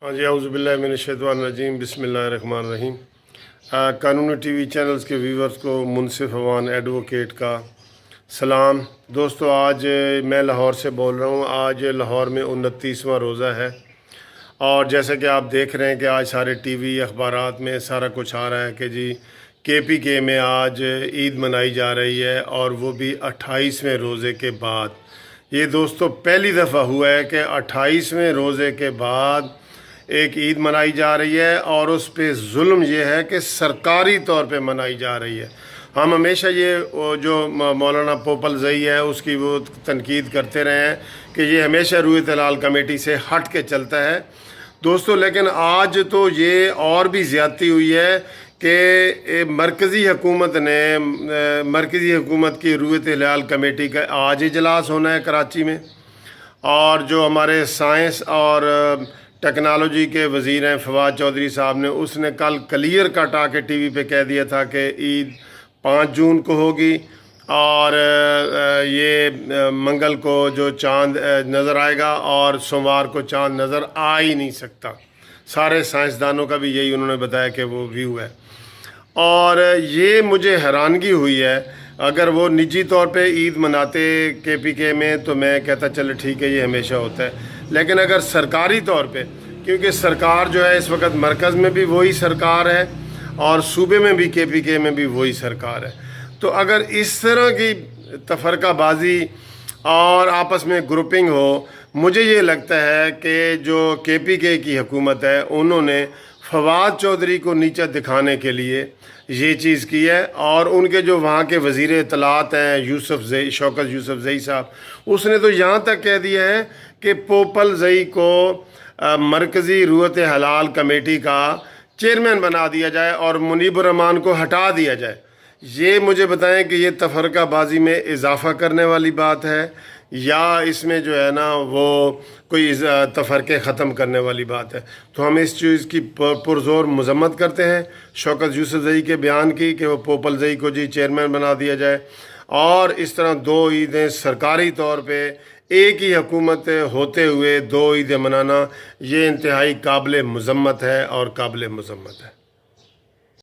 हाँ जी, औज़ुबिल्लाहिमिनश्शैतानिर्रजीम, बिस्मिल्लाहिर्रहमानिर्रहीम। कानूनी टीवी चैनल्स के व्यूवर्स को मुनसिफ अवान एडवोकेट का सलाम। दोस्तों, आज मैं लाहौर से बोल रहा हूँ। आज लाहौर में 29वां रोज़ा है और जैसा कि आप देख रहे हैं कि आज सारे टीवी अखबारात में सारा कुछ आ रहा है कि जी KPK में आज ईद मनाई जा रही है और वो भी 28वें रोज़े के बाद। ये दोस्तों पहली दफ़ा हुआ है कि 28वें रोज़े के बाद एक ईद मनाई जा रही है और उस पे जुल्म ये है कि सरकारी तौर पे मनाई जा रही है। हम हमेशा ये जो मौलाना पोपल ज़ई है उसकी वो तनकीद करते रहे हैं कि ये हमेशा रूए तलाल कमेटी से हट के चलता है दोस्तों, लेकिन आज तो ये और भी ज़्यादती हुई है कि मरकज़ी हुकूमत की रूए तलाल कमेटी का आज इजलास होना है कराची में, और जो हमारे साइंस और टेक्नोलॉजी के वज़ीर हैं फवाद चौधरी साहब ने, उसने कल क्लियर कट आके टीवी पे कह दिया था कि ईद 5 जून को होगी और ये मंगल को जो चांद नज़र आएगा और सोमवार को चांद नज़र आ ही नहीं सकता। सारे साइंसदानों का भी यही उन्होंने बताया कि वो व्यू है, और ये मुझे हैरानगी हुई है। अगर वो निजी तौर पे ईद मनाते KPK में तो मैं कहता चलो ठीक है, ये हमेशा होता है, लेकिन अगर सरकारी तौर पे, क्योंकि सरकार जो है इस वक्त मरकज़ में भी वही सरकार है और सूबे में भी KPK में भी वही सरकार है, तो अगर इस तरह की तफरकाबाजी और आपस में ग्रुपिंग हो, मुझे ये लगता है कि जो KPK की हुकूमत है उन्होंने फवाद चौधरी को नीचा दिखाने के लिए ये चीज़ की है। और उनके जो वहाँ के वज़ीर इत्तलात हैं शौकत यूसुफ ज़ई साहब, उसने तो यहाँ तक कह दिया है कि पोपल ज़ई को मरकज़ी रूयत हलाल कमेटी का चेयरमैन बना दिया जाए और मुनीबुर रहमान को हटा दिया जाए। ये मुझे बताएं कि ये तफरकाबाजी में इजाफ़ा करने वाली बात है या इसमें जो है ना वो कोई तफरके ख़त्म करने वाली बात है। तो हम इस चीज़ की पुरज़ोर मज़म्मत करते हैं शौकत यूसुफ ज़ई के बयान की कि वो पोपल ज़ई को जी चेयरमैन बना दिया जाए, और इस तरह 2 ईदें सरकारी तौर पे एक ही हुकूमत होते हुए 2 ईदें मनाना, ये इंतहाई काबिल मज़म्मत है और काबिल मज़म्मत है।